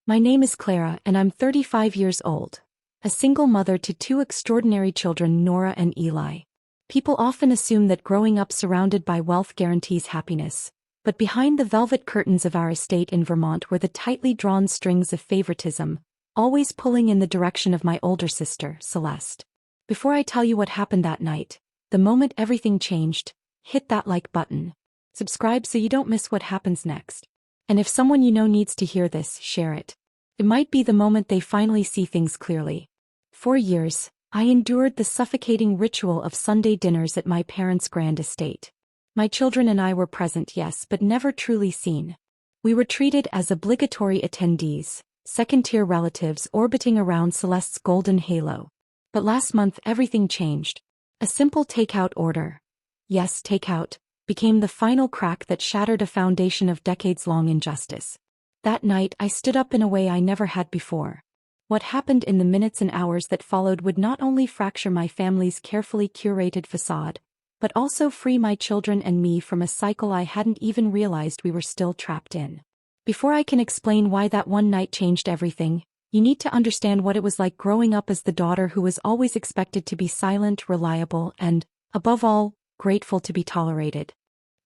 My name is Clara and I'm 35 years old. A single mother to two extraordinary children, Nora and Eli. People often assume that growing up surrounded by wealth guarantees happiness, but behind the velvet curtains of our estate in Vermont were the tightly drawn strings of favoritism, always pulling in the direction of my older sister, Celeste. Before I tell you what happened that night, the moment everything changed, hit that like button. Subscribe so you don't miss what happens next. And if someone you know needs to hear this, share it. It might be the moment they finally see things clearly. For years, I endured the suffocating ritual of Sunday dinners at my parents' grand estate. My children and I were present, yes, but never truly seen. We were treated as obligatory attendees, second-tier relatives orbiting around Celeste's golden halo. But last month everything changed. A simple takeout order. Yes, takeout. Became the final crack that shattered a foundation of decades-long injustice. That night I stood up in a way I never had before. What happened in the minutes and hours that followed would not only fracture my family's carefully curated facade, but also free my children and me from a cycle I hadn't even realized we were still trapped in. Before I can explain why that one night changed everything, you need to understand what it was like growing up as the daughter who was always expected to be silent, reliable, and, above all, grateful to be tolerated.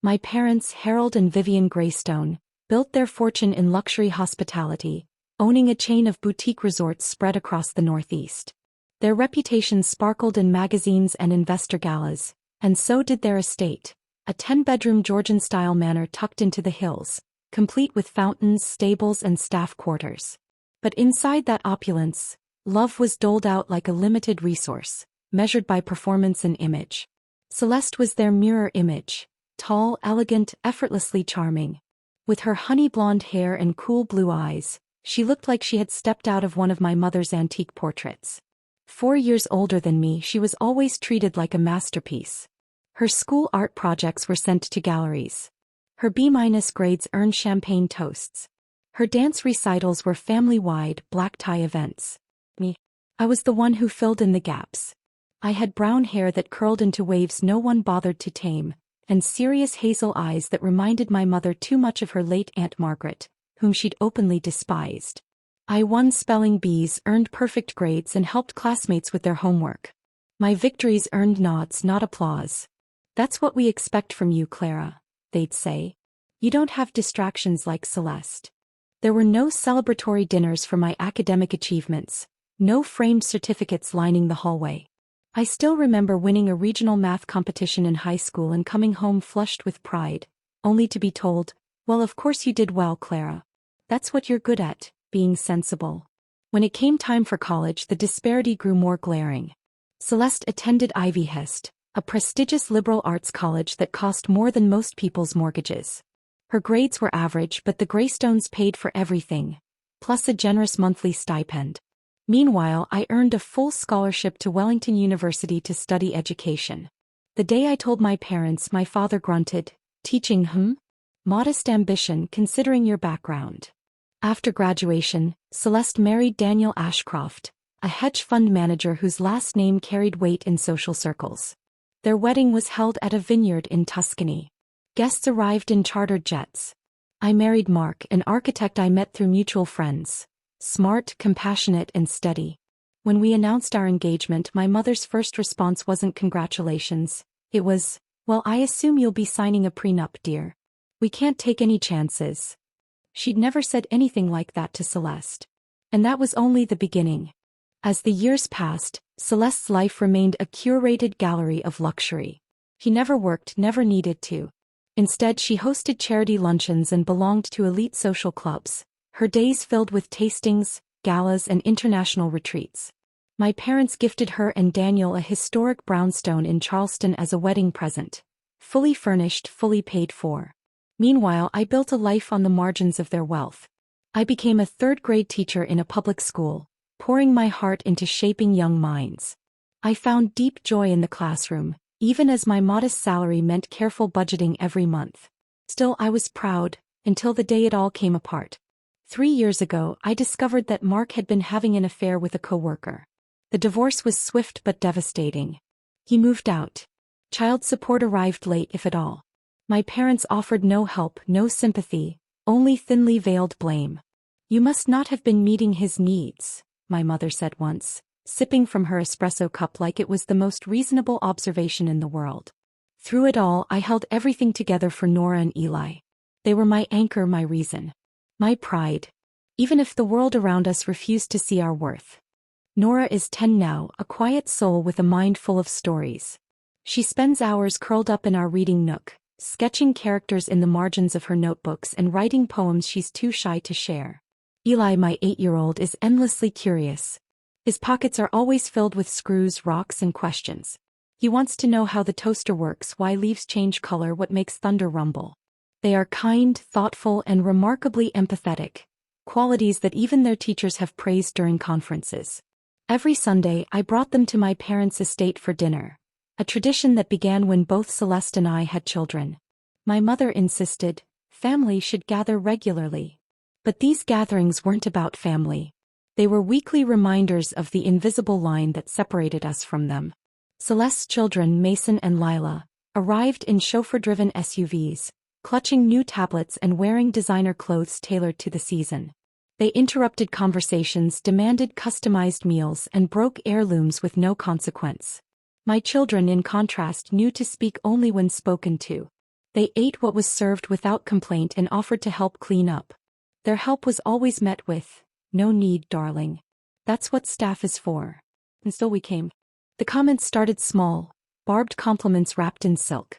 My parents, Harold and Vivian Greystone, built their fortune in luxury hospitality, owning a chain of boutique resorts spread across the Northeast. Their reputations sparkled in magazines and investor galas, and so did their estate, a 10-bedroom Georgian-style manor tucked into the hills, complete with fountains, stables, and staff quarters. But inside that opulence, love was doled out like a limited resource, measured by performance and image. Celeste was their mirror image, tall, elegant, effortlessly charming. With her honey blonde hair and cool blue eyes, she looked like she had stepped out of one of my mother's antique portraits. 4 years older than me, she was always treated like a masterpiece. Her school art projects were sent to galleries. Her B- grades earned champagne toasts. Her dance recitals were family-wide, black-tie events. Me. I was the one who filled in the gaps. I had brown hair that curled into waves no one bothered to tame, and serious hazel eyes that reminded my mother too much of her late Aunt Margaret, whom she'd openly despised. I won spelling bees, earned perfect grades, and helped classmates with their homework. My victories earned nods, not applause. "That's what we expect from you, Clara," they'd say. "You don't have distractions like Celeste." There were no celebratory dinners for my academic achievements, no framed certificates lining the hallway. I still remember winning a regional math competition in high school and coming home flushed with pride, only to be told, "Well, of course you did well, Clara. That's what you're good at, being sensible." When it came time for college, the disparity grew more glaring. Celeste attended Ivy Hest, a prestigious liberal arts college that cost more than most people's mortgages. Her grades were average, but the Greystones paid for everything, plus a generous monthly stipend. Meanwhile, I earned a full scholarship to Wellington University to study education. The day I told my parents, my father grunted, "Teaching, Modest ambition considering your background." After graduation, Celeste married Daniel Ashcroft, a hedge fund manager whose last name carried weight in social circles. Their wedding was held at a vineyard in Tuscany. Guests arrived in chartered jets. I married Mark, an architect I met through mutual friends. Smart, compassionate, and steady. When we announced our engagement, my mother's first response wasn't congratulations. It was, "Well, I assume you'll be signing a prenup, dear. We can't take any chances." She'd never said anything like that to Celeste. And that was only the beginning. As the years passed, Celeste's life remained a curated gallery of luxury. She never worked, never needed to. Instead, she hosted charity luncheons and belonged to elite social clubs, her days filled with tastings, galas, and international retreats. My parents gifted her and Daniel a historic brownstone in Charleston as a wedding present. Fully furnished, fully paid for. Meanwhile, I built a life on the margins of their wealth. I became a third-grade teacher in a public school, pouring my heart into shaping young minds. I found deep joy in the classroom, even as my modest salary meant careful budgeting every month. Still, I was proud, until the day it all came apart. 3 years ago, I discovered that Mark had been having an affair with a coworker. The divorce was swift but devastating. He moved out. Child support arrived late, if at all. My parents offered no help, no sympathy, only thinly veiled blame. You must not have been meeting his needs, my mother said once, sipping from her espresso cup like it was the most reasonable observation in the world. Through it all, I held everything together for Nora and Eli. They were my anchor, my reason. My pride. Even if the world around us refused to see our worth. Nora is 10 now, a quiet soul with a mind full of stories. She spends hours curled up in our reading nook, sketching characters in the margins of her notebooks and writing poems she's too shy to share. Eli, my 8-year-old, is endlessly curious. His pockets are always filled with screws, rocks, and questions. He wants to know how the toaster works, why leaves change color, what makes thunder rumble. They are kind, thoughtful, and remarkably empathetic, qualities that even their teachers have praised during conferences. Every Sunday, I brought them to my parents' estate for dinner, a tradition that began when both Celeste and I had children. My mother insisted, family should gather regularly. But these gatherings weren't about family. They were weekly reminders of the invisible line that separated us from them. Celeste's children, Mason and Lila, arrived in chauffeur-driven SUVs, clutching new tablets and wearing designer clothes tailored to the season. They interrupted conversations, demanded customized meals, and broke heirlooms with no consequence. My children, in contrast, knew to speak only when spoken to. They ate what was served without complaint and offered to help clean up. Their help was always met with, "No need, darling. That's what staff is for." And so we came. The comments started small, barbed compliments wrapped in silk.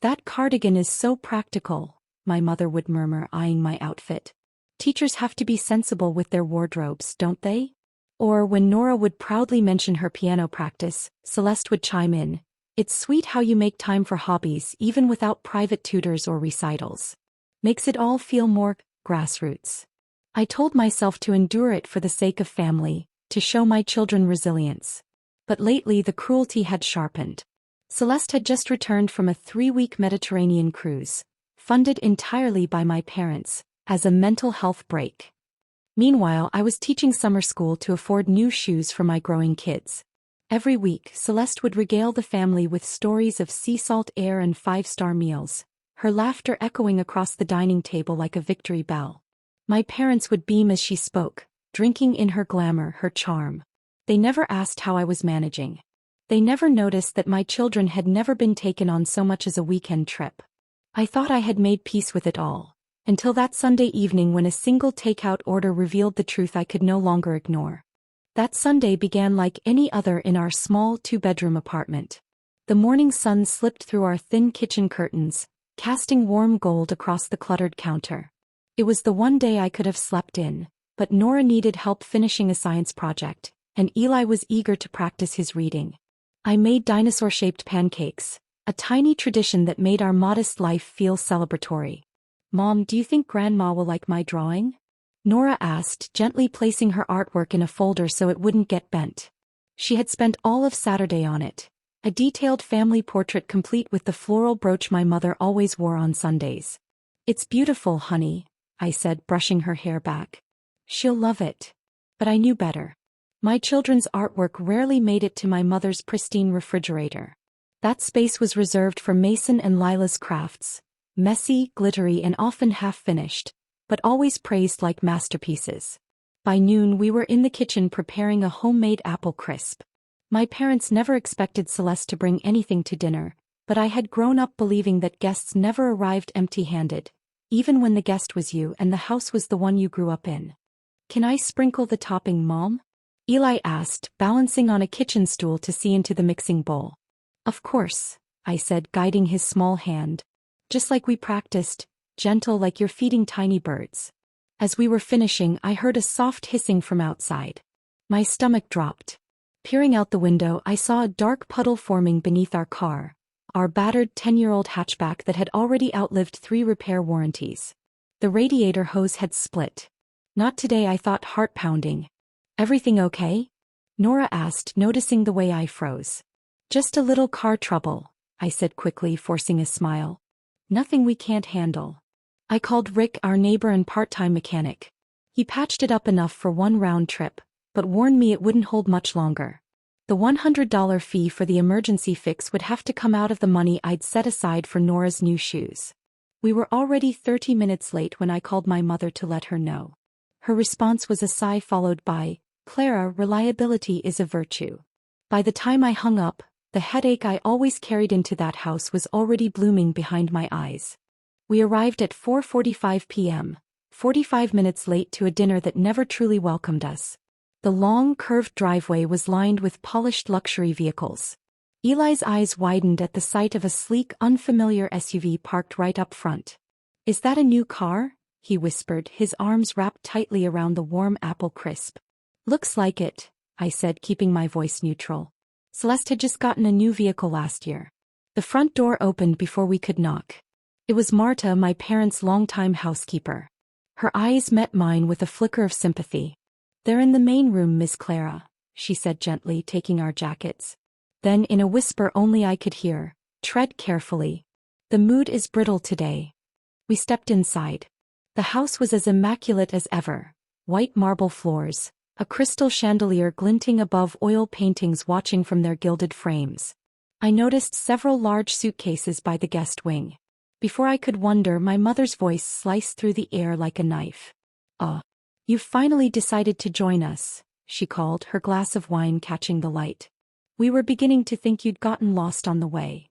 "That cardigan is so practical," my mother would murmur, eyeing my outfit. "Teachers have to be sensible with their wardrobes, don't they?" Or when Nora would proudly mention her piano practice, Celeste would chime in, "It's sweet how you make time for hobbies even without private tutors or recitals. Makes it all feel more grassroots." I told myself to endure it for the sake of family, to show my children resilience. But lately the cruelty had sharpened. Celeste had just returned from a 3-week Mediterranean cruise, funded entirely by my parents, as a mental health break. Meanwhile, I was teaching summer school to afford new shoes for my growing kids. Every week, Celeste would regale the family with stories of sea salt air and 5-star meals, her laughter echoing across the dining table like a victory bell. My parents would beam as she spoke, drinking in her glamour, her charm. They never asked how I was managing. They never noticed that my children had never been taken on so much as a weekend trip. I thought I had made peace with it all, until that Sunday evening when a single takeout order revealed the truth I could no longer ignore. That Sunday began like any other in our small 2-bedroom apartment. The morning sun slipped through our thin kitchen curtains, casting warm gold across the cluttered counter. It was the one day I could have slept in, but Nora needed help finishing a science project, and Eli was eager to practice his reading. I made dinosaur-shaped pancakes, a tiny tradition that made our modest life feel celebratory. "Mom, do you think Grandma will like my drawing?" Nora asked, gently placing her artwork in a folder so it wouldn't get bent. She had spent all of Saturday on it. A detailed family portrait complete with the floral brooch my mother always wore on Sundays. "It's beautiful, honey," I said, brushing her hair back. "She'll love it." But I knew better. My children's artwork rarely made it to my mother's pristine refrigerator. That space was reserved for Mason and Lila's crafts, messy, glittery, and often half-finished, but always praised like masterpieces. By noon we were in the kitchen preparing a homemade apple crisp. My parents never expected Celeste to bring anything to dinner, but I had grown up believing that guests never arrived empty-handed, even when the guest was you and the house was the one you grew up in. "Can I sprinkle the topping, Mom?" Eli asked, balancing on a kitchen stool to see into the mixing bowl. "Of course," I said, guiding his small hand. "Just like we practiced, gentle like you're feeding tiny birds." As we were finishing, I heard a soft hissing from outside. My stomach dropped. Peering out the window, I saw a dark puddle forming beneath our car, our battered 10-year-old hatchback that had already outlived 3 repair warranties. The radiator hose had split. "Not today," I thought, heart-pounding. "Everything okay?" Nora asked, noticing the way I froze. "Just a little car trouble," I said quickly, forcing a smile. "Nothing we can't handle." I called Rick, our neighbor and part-time mechanic. He patched it up enough for one round trip, but warned me it wouldn't hold much longer. The $100 fee for the emergency fix would have to come out of the money I'd set aside for Nora's new shoes. We were already 30 minutes late when I called my mother to let her know. Her response was a sigh followed by, "Clara, reliability is a virtue." By the time I hung up, the headache I always carried into that house was already blooming behind my eyes. We arrived at 4:45 p.m., 45 minutes late to a dinner that never truly welcomed us. The long, curved driveway was lined with polished luxury vehicles. Eli's eyes widened at the sight of a sleek, unfamiliar SUV parked right up front. "Is that a new car?" he whispered, his arms wrapped tightly around the warm apple crisp. "Looks like it," I said, keeping my voice neutral. Celeste had just gotten a new vehicle last year. The front door opened before we could knock. It was Marta, my parents' longtime housekeeper. Her eyes met mine with a flicker of sympathy. "They're in the main room, Miss Clara," she said gently, taking our jackets. Then, in a whisper only I could hear, "Tread carefully. The mood is brittle today." We stepped inside. The house was as immaculate as ever. White marble floors, a crystal chandelier glinting above oil paintings watching from their gilded frames. I noticed several large suitcases by the guest wing. Before I could wonder, my mother's voice sliced through the air like a knife. You've finally decided to join us," she called, her glass of wine catching the light. "We were beginning to think you'd gotten lost on the way."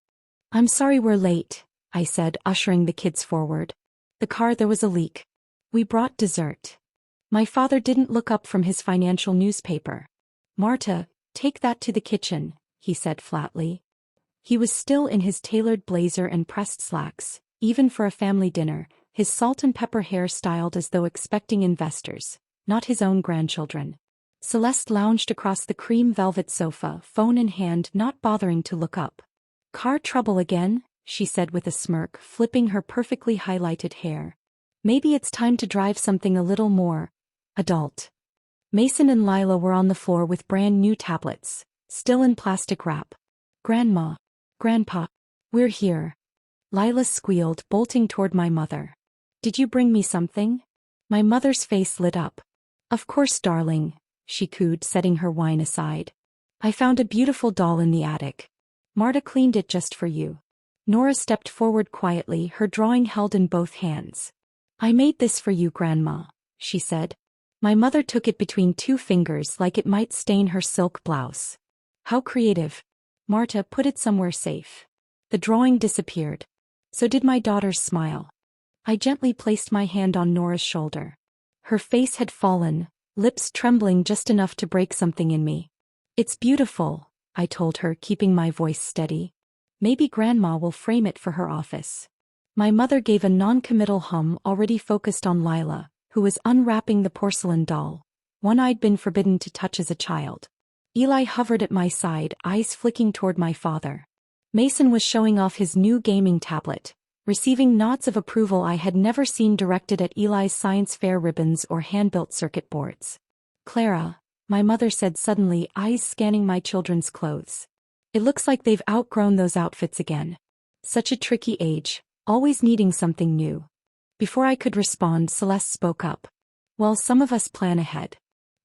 "I'm sorry we're late," I said, ushering the kids forward. There was a leak. We brought dessert." My father didn't look up from his financial newspaper. "Marta, take that to the kitchen," he said flatly. He was still in his tailored blazer and pressed slacks, even for a family dinner, his salt and pepper hair styled as though expecting investors, not his own grandchildren. Celeste lounged across the cream velvet sofa, phone in hand, not bothering to look up. "Car trouble again?" she said with a smirk, flipping her perfectly highlighted hair. "Maybe it's time to drive something a little more adult." Mason and Lila were on the floor with brand new tablets, still in plastic wrap. "Grandma, Grandpa, we're here." Lila squealed, bolting toward my mother. "Did you bring me something?" My mother's face lit up. "Of course, darling," she cooed, setting her wine aside. "I found a beautiful doll in the attic. Marta cleaned it just for you." Nora stepped forward quietly, her drawing held in both hands. "I made this for you, Grandma," she said. My mother took it between two fingers like it might stain her silk blouse. "How creative." "Marta, put it somewhere safe." The drawing disappeared. So did my daughter's smile. I gently placed my hand on Nora's shoulder. Her face had fallen, lips trembling just enough to break something in me. "It's beautiful," I told her, keeping my voice steady. "Maybe Grandma will frame it for her office." My mother gave a non-committal hum, already focused on Lila, who was unwrapping the porcelain doll, one I'd been forbidden to touch as a child. Eli hovered at my side, eyes flicking toward my father. Mason was showing off his new gaming tablet, receiving nods of approval I had never seen directed at Eli's science fair ribbons or hand-built circuit boards. "Clara," my mother said suddenly, eyes scanning my children's clothes. "It looks like they've outgrown those outfits again. Such a tricky age, always needing something new." Before I could respond, Celeste spoke up. "Well, some of us plan ahead.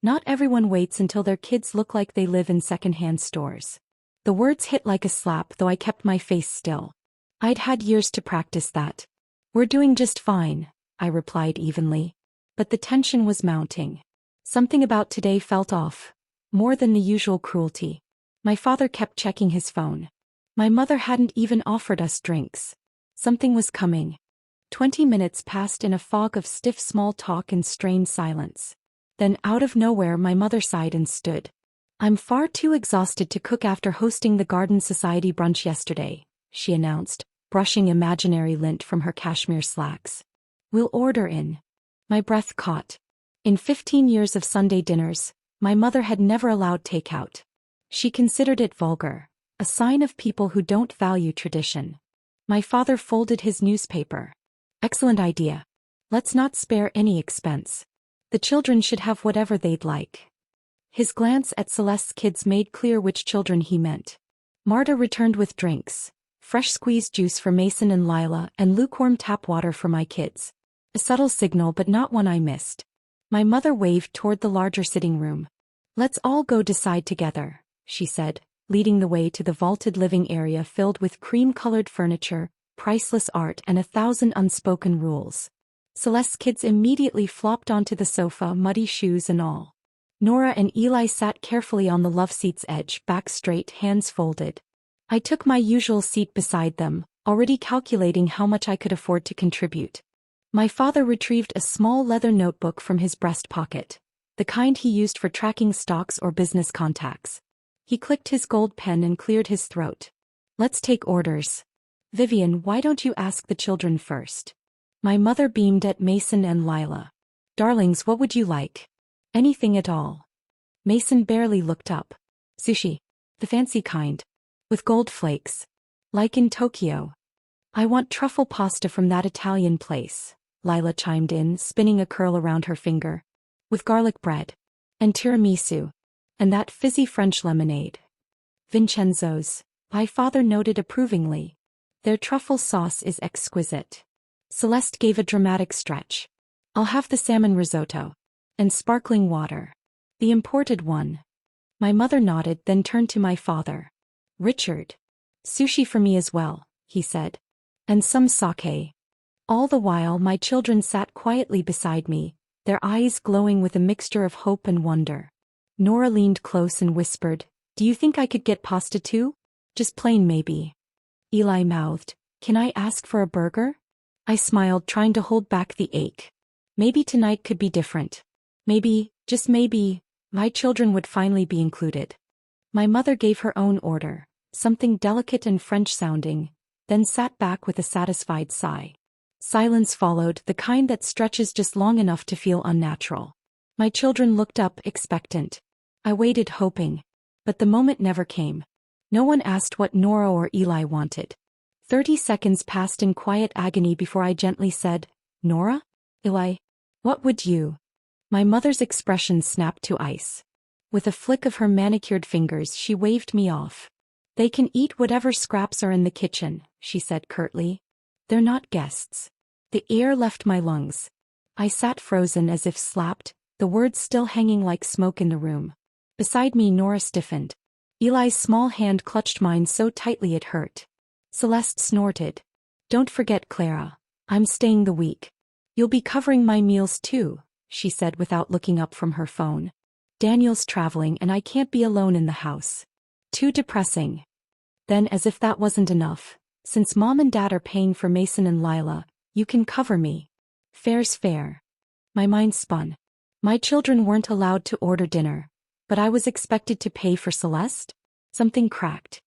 Not everyone waits until their kids look like they live in second-hand stores." The words hit like a slap, though I kept my face still. I'd had years to practice that. "We're doing just fine," I replied evenly. But the tension was mounting. Something about today felt off, more than the usual cruelty. My father kept checking his phone. My mother hadn't even offered us drinks. Something was coming. 20 minutes passed in a fog of stiff small talk and strained silence. Then, out of nowhere, my mother sighed and stood. "I'm far too exhausted to cook after hosting the Garden Society brunch yesterday," she announced, brushing imaginary lint from her cashmere slacks. "We'll order in." My breath caught. In 15 years of Sunday dinners, my mother had never allowed takeout. She considered it vulgar, a sign of people who don't value tradition. My father folded his newspaper. "Excellent idea. Let's not spare any expense. The children should have whatever they'd like." His glance at Celeste's kids made clear which children he meant. Marta returned with drinks, fresh squeezed juice for Mason and Lila, and lukewarm tap water for my kids. A subtle signal, but not one I missed. My mother waved toward the larger sitting room. "Let's all go decide together," she said, leading the way to the vaulted living area filled with cream-colored furniture, priceless art, and 1,000 unspoken rules. Celeste's kids immediately flopped onto the sofa, muddy shoes and all. Nora and Eli sat carefully on the love seat's edge, back straight, hands folded. I took my usual seat beside them, already calculating how much I could afford to contribute. My father retrieved a small leather notebook from his breast pocket, the kind he used for tracking stocks or business contacts. He clicked his gold pen and cleared his throat. Let's take orders. Vivian, why don't you ask the children first? My mother beamed at Mason and Lila. Darlings, what would you like? Anything at all. Mason barely looked up. Sushi. The fancy kind. With gold flakes. Like in Tokyo. I want truffle pasta from that Italian place, Lila chimed in, spinning a curl around her finger. With garlic bread. And tiramisu. And that fizzy French lemonade. Vincenzo's. My father noted approvingly. Their truffle sauce is exquisite. Celeste gave a dramatic stretch. I'll have the salmon risotto. And sparkling water. The imported one. My mother nodded, then turned to my father. Richard. Sushi for me as well, he said. And some sake. All the while my children sat quietly beside me, their eyes glowing with a mixture of hope and wonder. Nora leaned close and whispered, Do you think I could get pasta too? Just plain maybe. Eli mouthed, Can I ask for a burger? I smiled, trying to hold back the ache. Maybe tonight could be different. Maybe, just maybe, my children would finally be included. My mother gave her own order, something delicate and French-sounding, then sat back with a satisfied sigh. Silence followed, the kind that stretches just long enough to feel unnatural. My children looked up, expectant. I waited, hoping. But the moment never came. No one asked what Nora or Eli wanted. 30 seconds passed in quiet agony before I gently said, Nora? Eli? What would you? My mother's expression snapped to ice. With a flick of her manicured fingers, she waved me off. They can eat whatever scraps are in the kitchen, she said curtly. They're not guests. The air left my lungs. I sat frozen as if slapped, the words still hanging like smoke in the room. Beside me, Nora stiffened. Eli's small hand clutched mine so tightly it hurt. Celeste snorted. Don't forget, Clara. I'm staying the week. You'll be covering my meals too, she said without looking up from her phone. Daniel's traveling and I can't be alone in the house. Too depressing. Then, as if that wasn't enough, since Mom and Dad are paying for Mason and Lila, you can cover me. Fair's fair. My mind spun. My children weren't allowed to order dinner, but I was expected to pay for Celeste? Something cracked.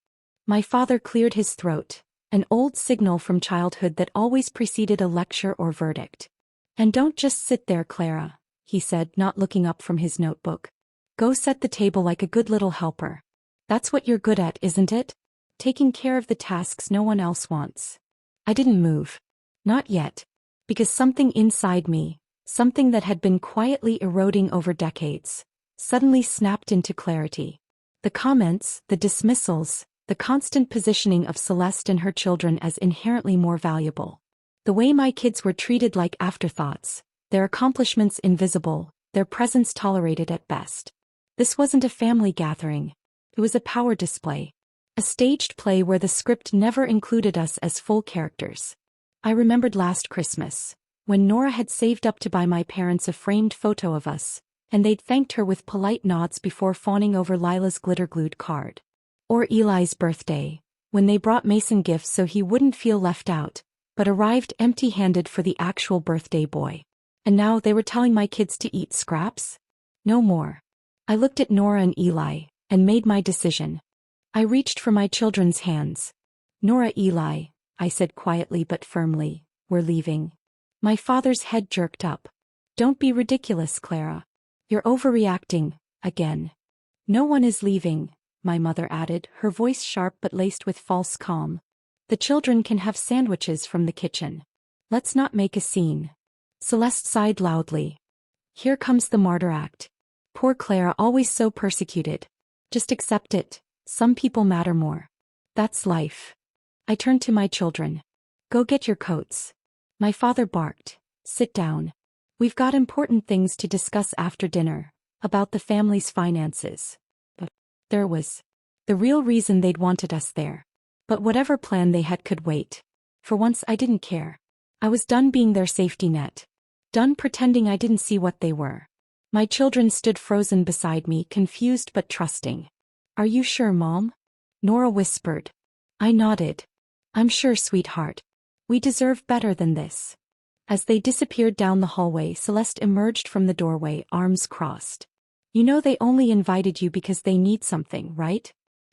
My father cleared his throat, an old signal from childhood that always preceded a lecture or verdict. And don't just sit there, Clara, he said, not looking up from his notebook. Go set the table like a good little helper. That's what you're good at, isn't it? Taking care of the tasks no one else wants. I didn't move. Not yet. Because something inside me, something that had been quietly eroding over decades, suddenly snapped into clarity. The comments, the dismissals, the constant positioning of Celeste and her children as inherently more valuable. The way my kids were treated like afterthoughts, their accomplishments invisible, their presence tolerated at best. This wasn't a family gathering. It was a power display. A staged play where the script never included us as full characters. I remembered last Christmas, when Nora had saved up to buy my parents a framed photo of us, and they'd thanked her with polite nods before fawning over Lila's glitter-glued card. Or Eli's birthday, when they brought Mason gifts so he wouldn't feel left out, but arrived empty-handed for the actual birthday boy. And now they were telling my kids to eat scraps? No more. I looked at Nora and Eli, and made my decision. I reached for my children's hands. Nora, Eli, I said quietly but firmly, we're leaving. My father's head jerked up. Don't be ridiculous, Clara. You're overreacting, again. No one is leaving, my mother added, her voice sharp but laced with false calm. The children can have sandwiches from the kitchen. Let's not make a scene. Celeste sighed loudly. Here comes the martyr act. Poor Clara, always so persecuted. Just accept it. Some people matter more. That's life. I turned to my children. Go get your coats. My father barked. Sit down. We've got important things to discuss after dinner, about the family's finances. But there was the real reason they'd wanted us there. But whatever plan they had could wait. For once I didn't care. I was done being their safety net. done pretending I didn't see what they were. My children stood frozen beside me, confused but trusting. Are you sure, Mom? Nora whispered. I nodded. I'm sure, sweetheart. We deserve better than this. As they disappeared down the hallway, Celeste emerged from the doorway, arms crossed. You know they only invited you because they need something, right?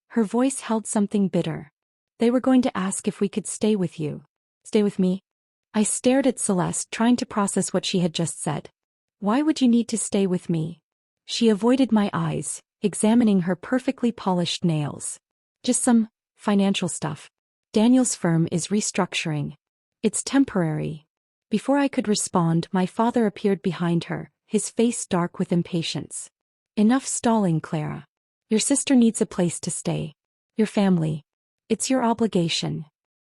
Her voice held something bitter. They were going to ask if we could stay with you. Stay with me? I stared at Celeste, trying to process what she had just said. Why would you need to stay with me? She avoided my eyes, examining her perfectly polished nails. Just some financial stuff. Daniel's firm is restructuring. It's temporary. Before I could respond, my father appeared behind her, his face dark with impatience. Enough stalling, Clara. Your sister needs a place to stay. Your family. It's your obligation.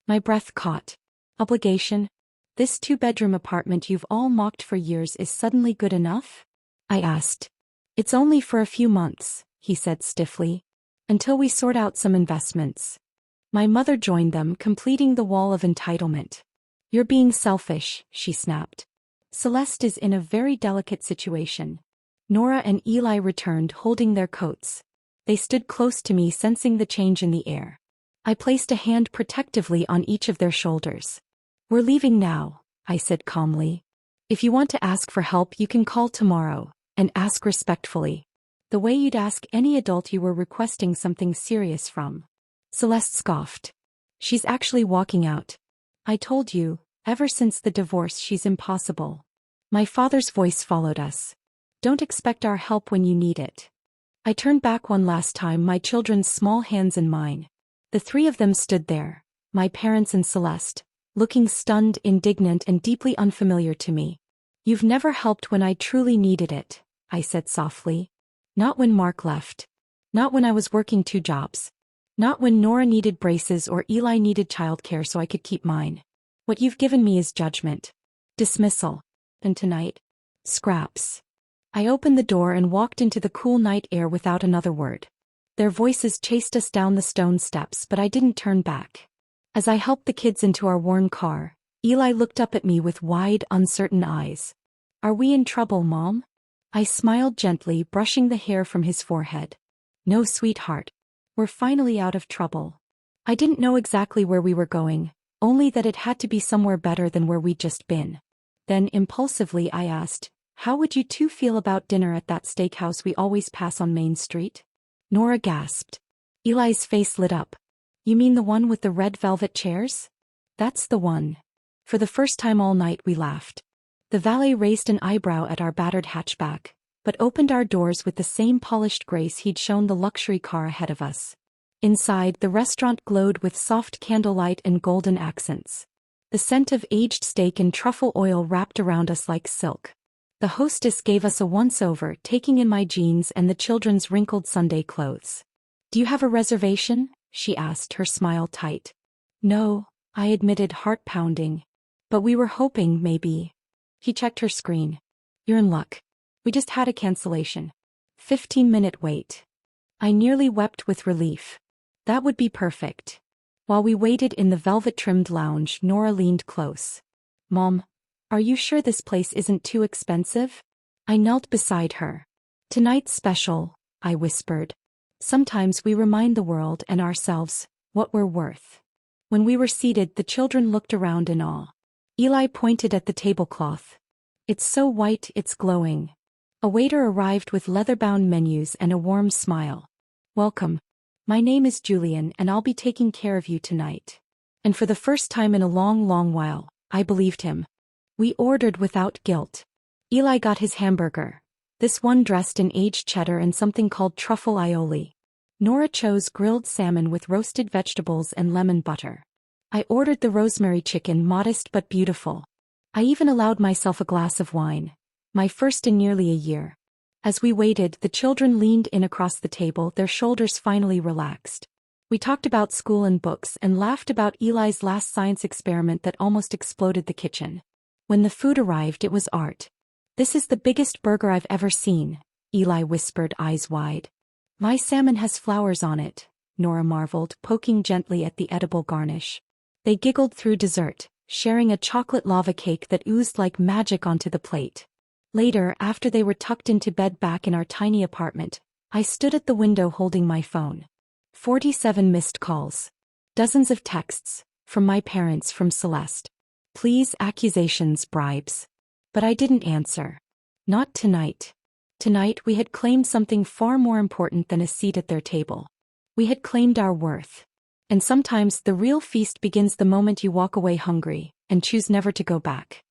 My breath caught. Obligation? This 2-bedroom apartment you've all mocked for years is suddenly good enough? I asked. It's only for a few months, he said stiffly. Until we sort out some investments. My mother joined them, completing the wall of entitlement. You're being selfish, she snapped. Celeste is in a very delicate situation. Nora and Eli returned, holding their coats. They stood close to me, sensing the change in the air. I placed a hand protectively on each of their shoulders. We're leaving now, I said calmly. If you want to ask for help, you can call tomorrow, and ask respectfully. The way you'd ask any adult you were requesting something serious from. Celeste scoffed. She's actually walking out. I told you, ever since the divorce she's impossible. My father's voice followed us. Don't expect our help when you need it. I turned back one last time, my children's small hands in mine. The 3 of them stood there, my parents and Celeste, looking stunned, indignant, and deeply unfamiliar to me. You've never helped when I truly needed it, I said softly. Not when Mark left. Not when I was working 2 jobs. Not when Nora needed braces or Eli needed childcare so I could keep mine. What you've given me is judgment. Dismissal. And tonight? Scraps. I opened the door and walked into the cool night air without another word. Their voices chased us down the stone steps, but I didn't turn back. As I helped the kids into our worn car, Eli looked up at me with wide, uncertain eyes. Are we in trouble, Mom? I smiled gently, brushing the hair from his forehead. No, sweetheart. We're finally out of trouble. I didn't know exactly where we were going, only that it had to be somewhere better than where we'd just been. Then impulsively I asked, how would you 2 feel about dinner at that steakhouse we always pass on Main Street? Nora gasped. Eli's face lit up. You mean the one with the red velvet chairs? That's the one. For the first time all night we laughed. The valet raised an eyebrow at our battered hatchback, but opened our doors with the same polished grace he'd shown the luxury car ahead of us. Inside, the restaurant glowed with soft candlelight and golden accents. The scent of aged steak and truffle oil wrapped around us like silk. The hostess gave us a once-over, taking in my jeans and the children's wrinkled Sunday clothes. Do you have a reservation? She asked, her smile tight. No, I admitted, heart pounding. But we were hoping, maybe. He checked her screen. You're in luck. We just had a cancellation. 15-minute wait. I nearly wept with relief. That would be perfect. While we waited in the velvet-trimmed lounge, Nora leaned close. Mom, are you sure this place isn't too expensive? I knelt beside her. Tonight's special, I whispered. Sometimes we remind the world and ourselves what we're worth. When we were seated, the children looked around in awe. Eli pointed at the tablecloth. It's so white, it's glowing. A waiter arrived with leather-bound menus and a warm smile. Welcome. My name is Julian and I'll be taking care of you tonight. And for the first time in a long, long while, I believed him. We ordered without guilt. Eli got his hamburger. This one dressed in aged cheddar and something called truffle aioli. Nora chose grilled salmon with roasted vegetables and lemon butter. I ordered the rosemary chicken, modest but beautiful. I even allowed myself a glass of wine. My first in nearly a year. As we waited, the children leaned in across the table, their shoulders finally relaxed. We talked about school and books and laughed about Eli's last science experiment that almost exploded the kitchen. When the food arrived, it was art. This is the biggest burger I've ever seen, Eli whispered, eyes wide. My salmon has flowers on it, Nora marveled, poking gently at the edible garnish. They giggled through dessert, sharing a chocolate lava cake that oozed like magic onto the plate. Later, after they were tucked into bed back in our tiny apartment, I stood at the window holding my phone. 47 missed calls. Dozens of texts, from my parents, from Celeste. Pleas, accusations, bribes. But I didn't answer. Not tonight. Tonight we had claimed something far more important than a seat at their table. We had claimed our worth. And sometimes the real feast begins the moment you walk away hungry and choose never to go back.